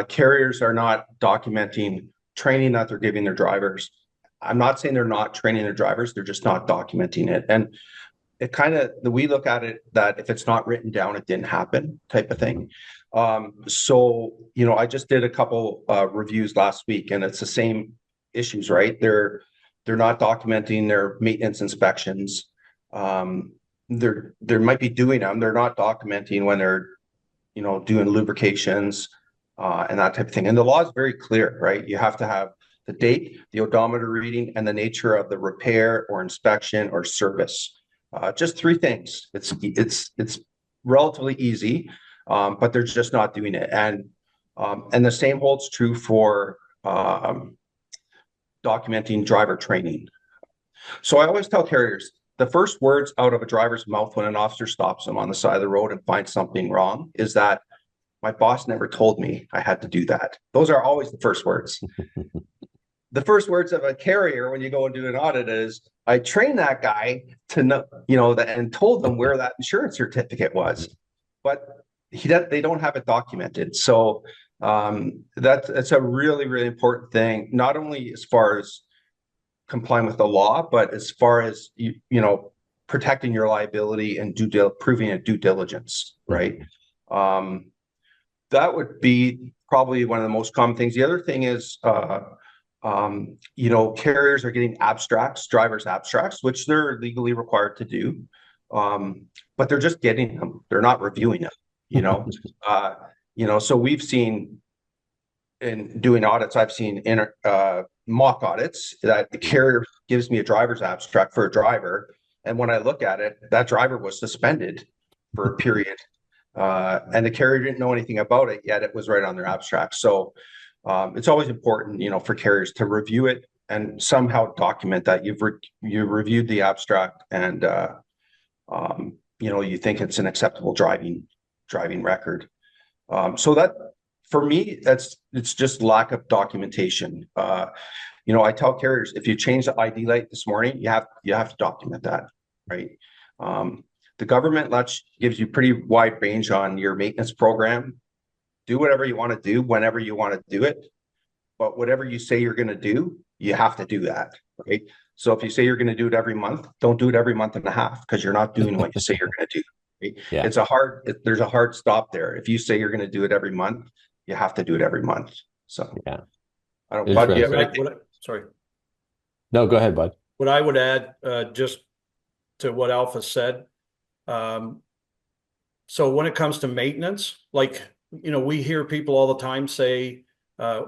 Carriers are not documenting training that they're giving their drivers. I'm not saying they're not training their drivers, they're just not documenting it. And it kind of, we look at it that if it's not written down, it didn't happen type of thing. So, I just did a couple reviews last week, and it's the same issues, right? They're not documenting their maintenance inspections. They might be doing them. They're not documenting when they're, doing lubrications and that type of thing. And the law is very clear, right? You have to have the date, the odometer reading, and the nature of the repair or inspection or service. Just three things. It's relatively easy. but they're just not doing it. And the same holds true for documenting driver training. So I always tell carriers, the first words out of a driver's mouth when an officer stops them on the side of the road and finds something wrong is that my boss never told me I had to do that. Those are always the first words. The first words of a carrier when you go and do an audit is, I trained that guy to know, and told them where that insurance certificate was, but they don't have it documented. So that's a really, really important thing, not only as far as complying with the law, but as far as protecting your liability and proving a due diligence, right? That would be probably one of the most common things. The other thing is, carriers are getting abstracts, driver's abstracts, which they're legally required to do, but they're just getting them. They're not reviewing them. So we've seen in doing audits, I've seen mock audits that the carrier gives me a driver's abstract for a driver, and when I look at it, that driver was suspended for a period, and the carrier didn't know anything about it, yet it was right on their abstract. So it's always important, for carriers to review it and somehow document that you've reviewed the abstract and you think it's an acceptable driving record. So that, for me, it's just lack of documentation. I tell carriers, if you change the ID light this morning, you have to document that, right? The government gives you pretty wide range on your maintenance program. Do whatever you want to do whenever you want to do it, but whatever you say you're going to do, you have to do that, right? So if you say you're going to do it every month, don't do it every month and a half, because you're not doing what you say you're going to do. Right? Yeah. There's a hard stop there. If you say you're going to do it every month, you have to do it every month. So yeah, I don't. Bud, sorry. No, go ahead, Bud. What I would add, just to what Alpha said. So when it comes to maintenance, we hear people all the time say,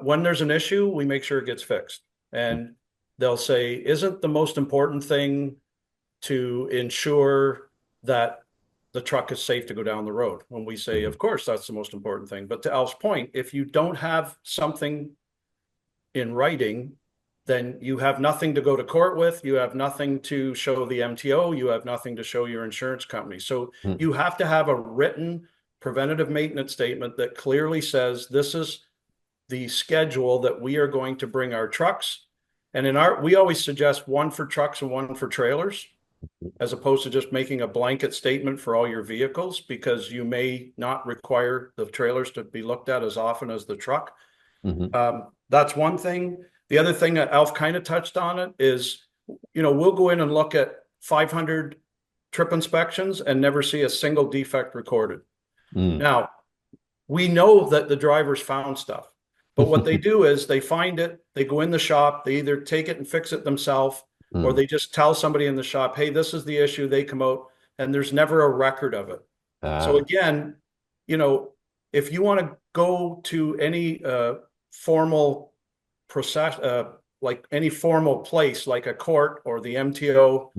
when there's an issue, we make sure it gets fixed. And they'll say, isn't the most important thing to ensure that the truck is safe to go down the road? When we say, of course, that's the most important thing. But to Al's point, if you don't have something in writing, then you have nothing to go to court with. You have nothing to show the MTO. You have nothing to show your insurance company. So you have to have a written preventative maintenance statement that clearly says this is the schedule that we are going to bring our trucks. And we always suggest one for trucks and one for trailers, as opposed to just making a blanket statement for all your vehicles, because you may not require the trailers to be looked at as often as the truck. That's one thing. The other thing that Alf kind of touched on it is, we'll go in and look at 500 trip inspections and never see a single defect recorded. Now, we know that the drivers found stuff, but what they do is they find it, they go in the shop, they either take it and fix it themselves, or they just tell somebody in the shop, hey, this is the issue. They come out, and there's never a record of it. So again, if you want to go to any formal process, like any formal place, like a court or the MTO,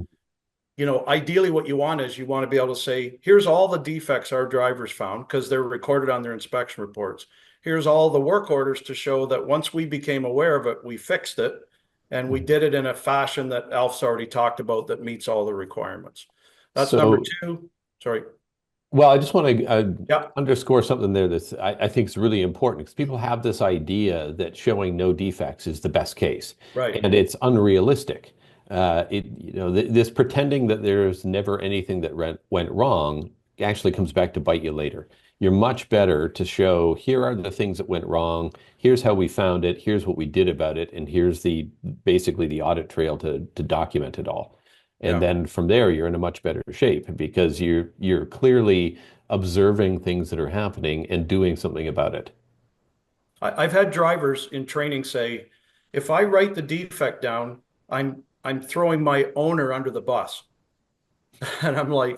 ideally what you want is you want to be able to say, here's all the defects our drivers found, because they're recorded on their inspection reports. Here's all the work orders to show that once we became aware of it, we fixed it, and we did it in a fashion that Alf's already talked about that meets all the requirements. That's number two. Sorry. Well, I just want to underscore something there that I think is really important, because people have this idea that showing no defects is the best case, right? And it's unrealistic. This pretending that there's never anything that went wrong actually comes back to bite you later. You're much better to show, here are the things that went wrong, here's how we found it, here's what we did about it, and here's basically the audit trail to document it all. And then from there, you're in a much better shape, because you're clearly observing things that are happening and doing something about it. I've had drivers in training say, if I write the defect down, I'm throwing my owner under the bus. And I'm like,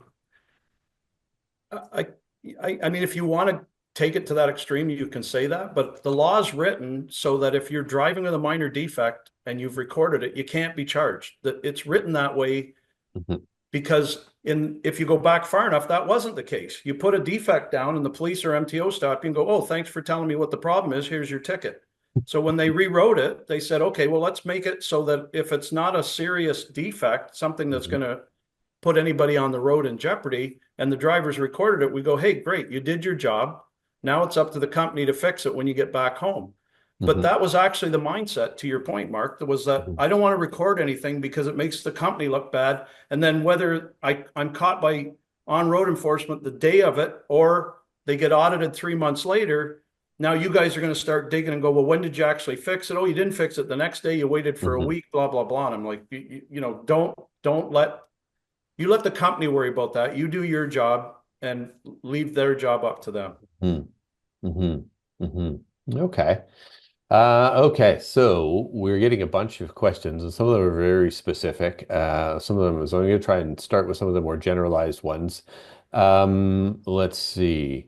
I mean, if you want to take it to that extreme, you can say that, but the law is written so that if you're driving with a minor defect and you've recorded it, you can't be charged. That it's written that way because if you go back far enough, that wasn't the case. You put a defect down and the police or MTO stop you and go, oh, thanks for telling me what the problem is. Here's your ticket. So when they rewrote it, they said, okay, well, let's make it so that if it's not a serious defect, something that's going to put anybody on the road in jeopardy, and the drivers recorded it, we go, hey, great, you did your job. Now it's up to the company to fix it when you get back home. But that was actually the mindset, to your point, Mark, that was that I don't want to record anything because it makes the company look bad. And then whether I'm caught by on-road enforcement the day of it, or they get audited 3 months later, now you guys are going to start digging and go, well, when did you actually fix it? Oh, you didn't fix it the next day. You waited for a week, blah, blah, blah. And I'm like, don't let the company worry about that. You do your job and leave their job up to them. Okay. Okay, so we're getting a bunch of questions, and some of them are very specific. Some of them, so I'm going to try and start with some of the more generalized ones. Let's see.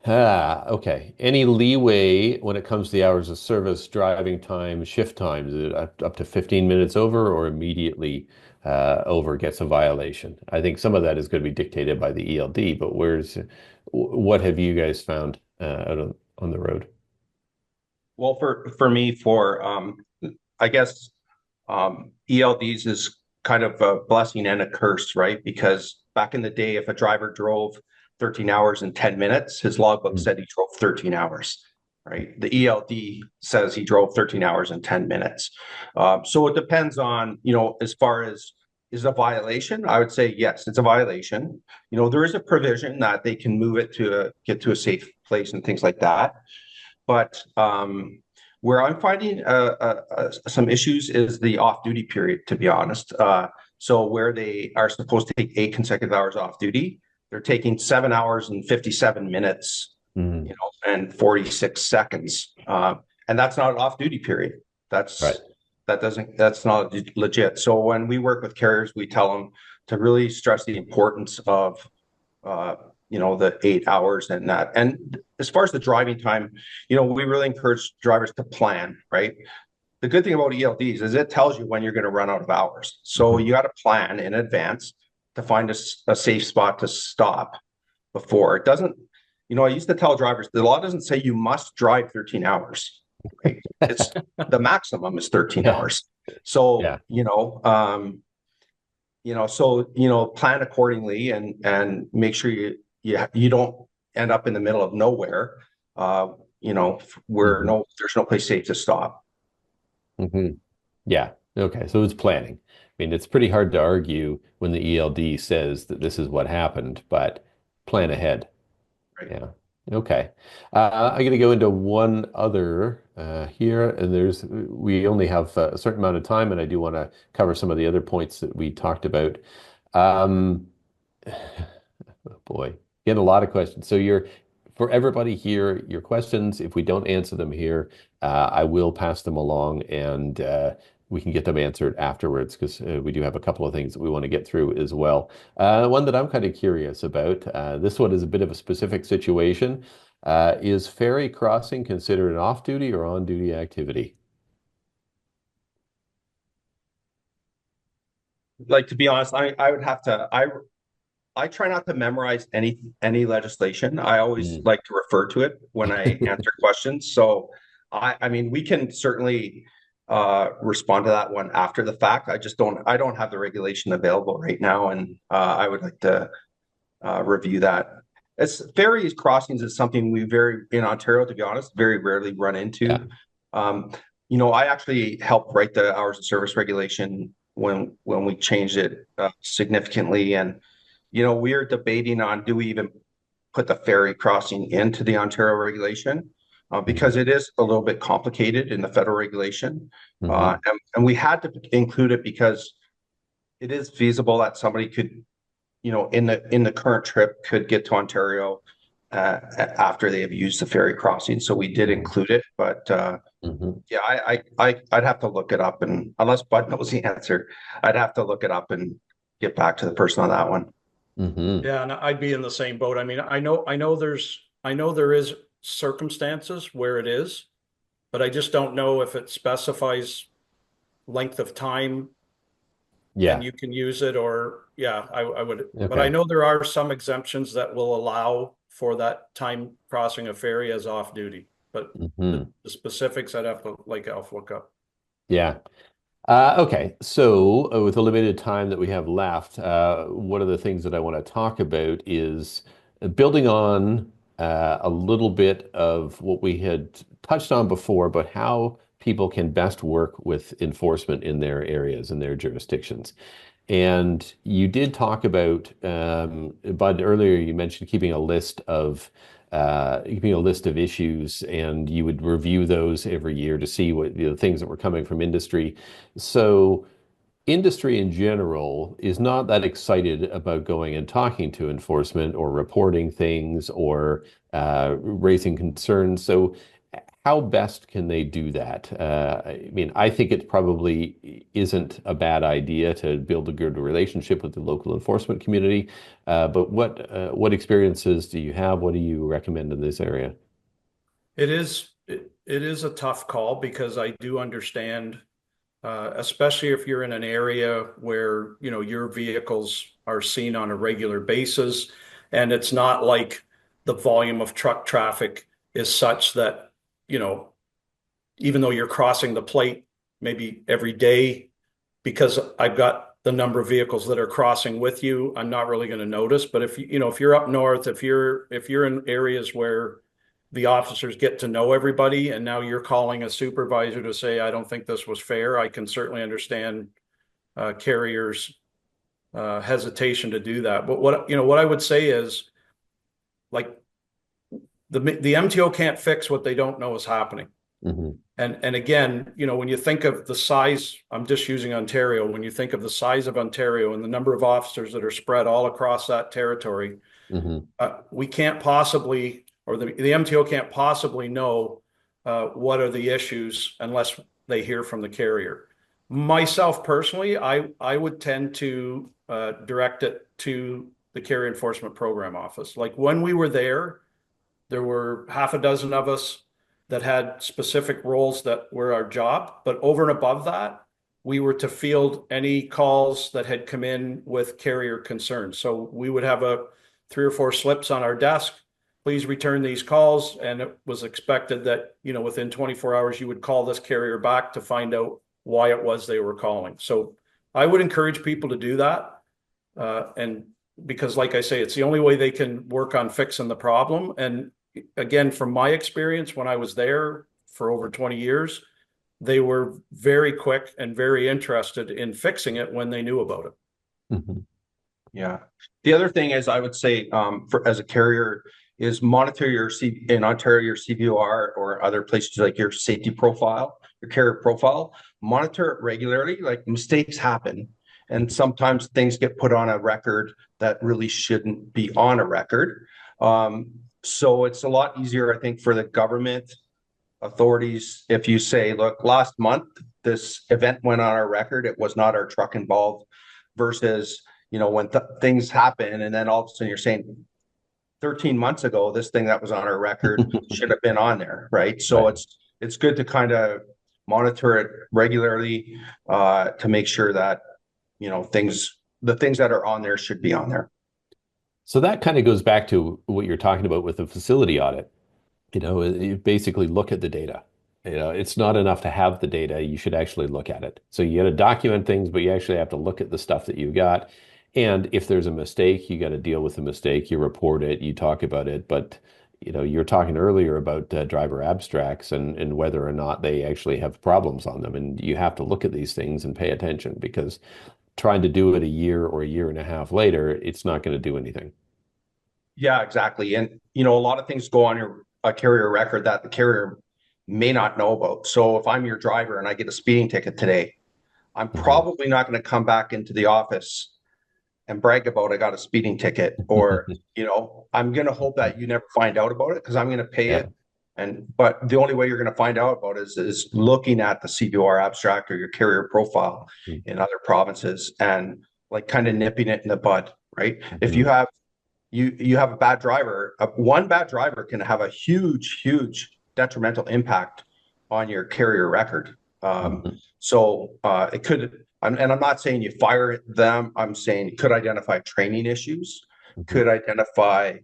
Okay. Any leeway when it comes to the hours of service, driving time, shift times? Is it up to 15 minutes over or immediately over gets a violation? I think some of that is going to be dictated by the ELD, but what have you guys found out on the road? Well, for me, I guess ELDs is kind of a blessing and a curse, right? Because back in the day, if a driver drove 13 hours and 10 minutes, his logbook said he drove 13 hours, right? The ELD says he drove 13 hours and 10 minutes. So it depends on, as far as is a violation, I would say yes, it's a violation. There is a provision that they can move it to get to a safe place and things like that. But where I'm finding some issues is the off-duty period, to be honest. So where they are supposed to take 8 consecutive hours off duty, they're taking 7 hours and 57 minutes, and 46 seconds. And that's not an off-duty period. That's not legit. So when we work with carriers, we tell them to really stress the importance of the 8 hours and that. And as far as the driving time, we really encourage drivers to plan, right? The good thing about ELDs is it tells you when you're going to run out of hours. So you got to plan in advance to find a safe spot to stop before. It doesn't, I used to tell drivers, the law doesn't say you must drive 13 hours. Right? It's the maximum is 13 hours. So, plan accordingly and make sure you don't end up in the middle of nowhere, where there's no place safe to stop. Yeah. Okay. So it's planning. I mean, it's pretty hard to argue when the ELD says that this is what happened, but plan ahead. Right. Yeah. Okay. I'm going to go into one other here, and we only have a certain amount of time, and I do want to cover some of the other points that we talked about. Oh boy, getting a lot of questions. So for everybody here, your questions, if we don't answer them here, I will pass them along and we can get them answered afterwards because we do have a couple of things that we want to get through as well. One that I'm kind of curious about, this one is a bit of a specific situation. Is ferry crossing considered an off-duty or on-duty activity? Like, to be honest, I would have to, I try not to memorize any legislation. I always like to refer to it when I answer questions. So I mean, we can certainly respond to that one after the fact. I don't have the regulation available right now, and I would like to review that. Ferries crossings is something in Ontario, to be honest, very rarely run into. I actually helped write the hours of service regulation when we changed it significantly, and we're debating on, do we even put the ferry crossing into the Ontario regulation? Because it is a little bit complicated in the federal regulation. And we had to include it because it is feasible that somebody could, in the current trip could get to Ontario after they have used the ferry crossing. So we did include it, but I'd have to look it up, and unless Bud knows the answer, I'd have to look it up and get back to the person on that one. Yeah, and I'd be in the same boat. I mean, I know there is circumstances where it is, but I just don't know if it specifies length of time and you can use it, or yeah, I would, but I Okay. know there are some exemptions that will allow for that time crossing a ferry as off duty, but Hmm. the specifics I'd have to look up. Yeah. Okay, so with the limited time that we have left, one of the things that I want to talk about is building on a little bit of what we had touched on before, but how people can best work with enforcement in their areas and their jurisdictions. And you did talk about, Bud, earlier you mentioned keeping a list of issues, and you would review those every year to see what the things that were coming from industry. So industry in general is not that excited about going and talking to enforcement or reporting things or raising concerns. So, how best can they do that? I mean, I think it probably isn't a bad idea to build a good relationship with the local enforcement community. But what experiences do you have? What do you recommend in this area? It is a tough call because I do understand, especially if you're in an area where, you know, your vehicles are seen on a regular basis, and it's not like the volume of truck traffic is such that, you know, even though you're crossing the plate maybe every day, because I've got the number of vehicles that are crossing with you, I'm not really going to notice. But if you know, if you're up north, if you're in areas where the officers get to know everybody, and now you're calling a supervisor to say, I don't think this was fair, I can certainly understand carriers' hesitation to do that. But what I would say is, like, the MTO can't fix what they don't know is happening. Hmm. And again, you know, when you think of the size, I'm just using Ontario, when you think of the size of Ontario and the number of officers that are spread all across that territory, Hmm. we can't possibly, or the MTO can't possibly know what are the issues unless they hear from the carrier. Myself personally, I would tend to direct it to the Carrier Enforcement Program Office. Like when we were there were half a dozen of us that had specific roles that were our job, but over and above that, we were to field any calls that had come in with carrier concerns. So we would have a 3 or 4 slips on our desk. Please return these calls. And it was expected that, you know, within 24 hours, you would call this carrier back to find out why it was they were calling. So I would encourage people to do that. And because, like I say, it's the only way they can work on fixing the problem. And again, from my experience, when I was there for over 20 years, they were very quick and very interested in fixing it when they knew about it. Hmm. Yeah. The other thing is, I would say, for as a carrier, is monitor in Ontario, your CVOR or other places, like your safety profile, your carrier profile. Monitor it regularly. Like, mistakes happen, and sometimes things get put on a record that really shouldn't be on a record. So it's a lot easier, I think, for the government authorities if you say, look, last month this event went on our record, it was not our truck involved, versus, you know, when things happen and then all of a sudden you're saying 13 months ago this thing that was on our record should have been on there, right? So Right. it's good to kind of monitor it regularly, to make sure that, you know, the things that are on there should be on there. So that kind of goes back to what you're talking about with the facility audit. You basically look at the data. It's not enough to have the data. You should actually look at it. So you got to document things, but you actually have to look at the stuff that you've got. And if there's a mistake, you got to deal with the mistake. You report it, you talk about it. But you're talking earlier about driver abstracts and whether or not they actually have problems on them. And you have to look at these things and pay attention, because trying to do it a year or a year and a half later, it's not going to do anything. Yeah, exactly. And, you know, a lot of things go on your a carrier record that the carrier may not know about. So if I'm your driver and I get a speeding ticket today, I'm Mhm. probably not going to come back into the office and brag about I got a speeding ticket, or, you know, I'm going to hope that you never find out about it because I'm going to pay Yeah. it. And but the only way you're going to find out about it is looking at the CVR abstract or your carrier profile in other provinces, and like kind of nipping it in the bud, right? If you Mhm. have you have a bad driver, one bad driver can have a huge detrimental impact on your carrier record. Mhm. So it could And I'm not saying you fire them. I'm saying could identify training issues, Mhm. could identify,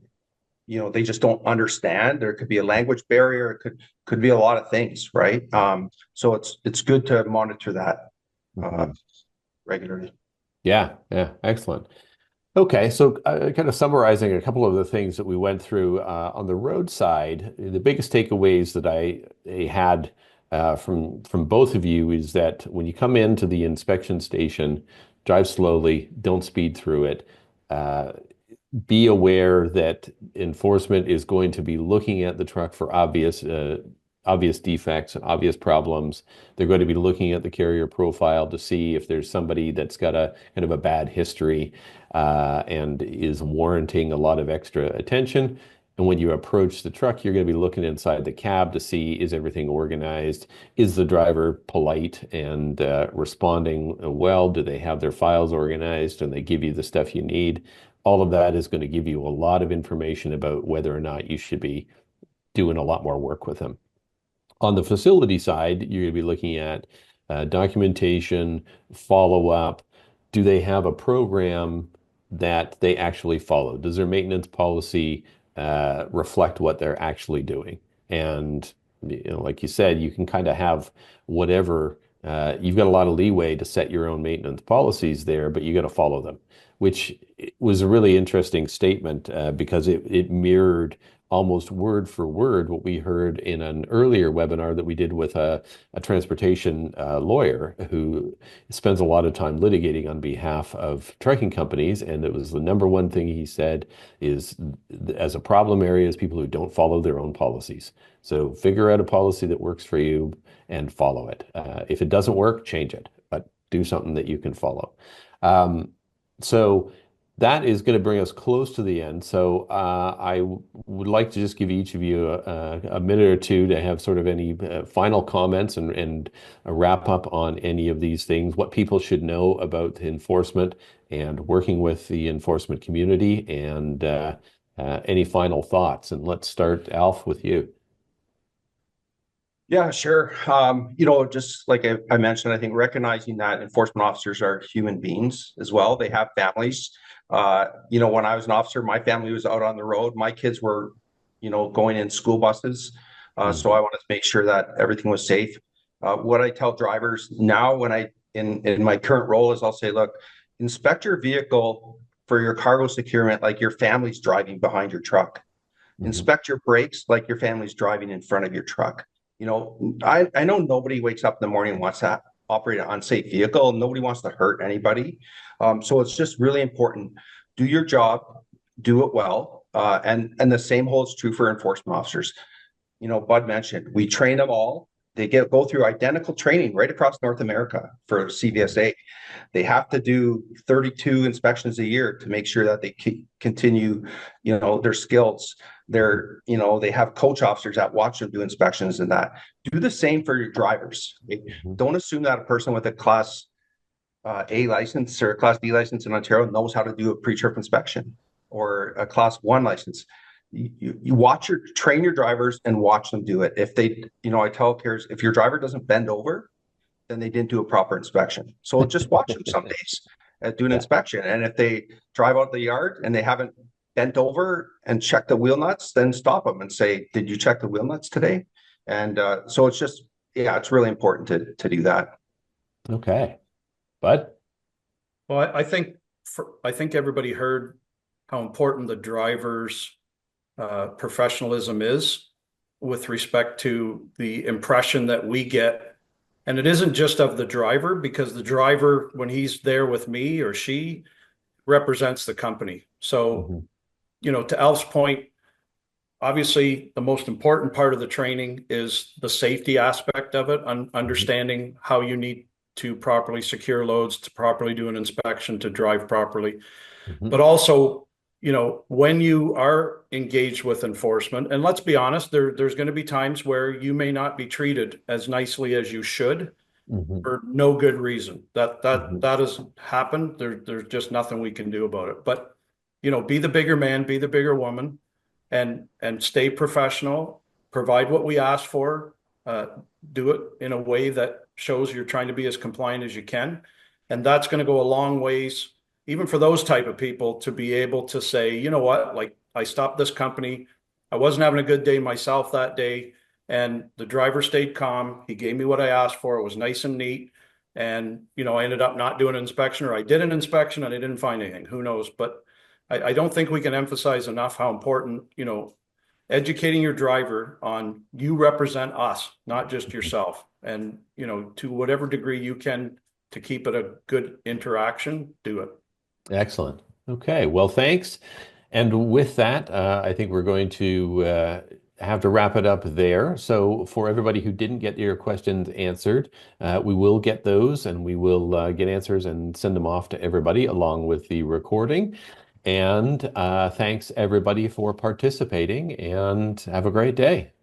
they just don't understand. There could be a language barrier. It could be a lot of things, right? So it's good to monitor that uh, Mhm. regularly. Yeah, yeah, excellent. Okay, so kind of summarizing a couple of the things that we went through on the roadside, the biggest takeaways that I had from both of you is that when you come into the inspection station, drive slowly, don't speed through it. Uh, be aware that enforcement is going to be looking at the truck for obvious defects and obvious problems. They're going to be looking at the carrier profile to see if there's somebody that's got a kind of a bad history and is warranting a lot of extra attention. And when you approach the truck, you're going to be looking inside the cab to see is everything organized? Is the driver polite and responding well? Do they have their files organized and they give you the stuff you need? All of that is going to give you a lot of information about whether or not you should be doing a lot more work with them. On the facility side, you're going to be looking at documentation, follow up. Do they have a program that they actually follow? Does their maintenance policy reflect what they're actually doing? And like you said, you can kind of have whatever. You've got a lot of leeway to set your own maintenance policies there, but you got to follow them, which was a really interesting statement because it mirrored almost word for word what we heard in an earlier webinar that we did with a transportation lawyer who spends a lot of time litigating on behalf of trucking companies. And it was the number one thing he said is as a problem area is people who don't follow their own policies. So figure out a policy that works for you and follow it. If it doesn't work, change it, but do something that you can follow. Um, so that is going to bring us close to the end. So would like to just give each of you a minute or two to have sort of any final comments and a wrap up on any of these things, what people should know about enforcement and working with the enforcement community, and any final thoughts. And let's start, Alf, with you. Yeah, sure. Just like I mentioned, I think recognizing that enforcement officers are human beings as well. They have families. When I was an officer, my family was out on the road. My kids were, going in school buses. So I Mhm. wanted to make sure that everything was safe. What I tell drivers now when in my current role is I'll say, look, inspect your vehicle for your cargo securement like your family's driving behind your truck. Mhm. Inspect your brakes like your family's driving in front of your truck. I know nobody wakes up in the morning and wants to operate an unsafe vehicle. Nobody wants to hurt anybody. So it's just really important. Do your job, do it well. And the same holds true for enforcement officers. Bud mentioned we train them all. They go through identical training right across North America for Mhm. CVSA. They have to do 32 inspections a year to make sure that they continue, their skills. Mhm. They have coach officers that watch them do inspections and that. Do the same for your drivers. Okay? Mhm. Don't assume that a person with a class A license or a class B license in Ontario knows how to do a pre-trip inspection or a class one license. You train your drivers and watch them do it. If they, I tell carriers, if your driver doesn't bend over, then they didn't do a proper inspection. So just watch them some days do an Yeah. inspection. And if they drive out the yard and they haven't bent over and checked the wheel nuts, then stop them and say, did you check the wheel nuts today? And so it's just, yeah, it's really important to do that. Okay. Bud? Well, I think everybody heard how important the driver's professionalism is with respect to the impression that we get. And it isn't just of the driver, because the driver, when he's there with me or she, represents the company. So, Mhm. to Alf's point, obviously the most important part of the training is the safety aspect of it, Mhm. understanding how you need to properly secure loads, to properly do an inspection, to drive properly. Mhm. But also, when you are engaged with enforcement, and let's be honest, there's going to be times where you may not be treated as nicely as you should Mhm. for no good reason. That that Mhm. that has happened. There's just nothing we can do about it. But be the bigger man, be the bigger woman, and stay professional. Provide what we ask for. Uh, do it in a way that shows you're trying to be as compliant as you can, And that's going to go a long ways, even for those type of people, to be able to say, you know what, like I stopped this company. I wasn't having a good day myself that day. And the driver stayed calm. He gave me what I asked for. It was nice and neat. And, I ended up not doing an inspection, or I did an inspection and I didn't find anything. Who knows? But I don't think we can emphasize enough how important, educating your driver on you represent us, not just yourself. And, to whatever degree you can to keep it a good interaction, do it. Excellent. Okay. Well, thanks. And with that, I think we're going to have to wrap it up there. So for everybody who didn't get your questions answered, we will get those and we will get answers and send them off to everybody along with the recording. And thanks everybody for participating and have a great day.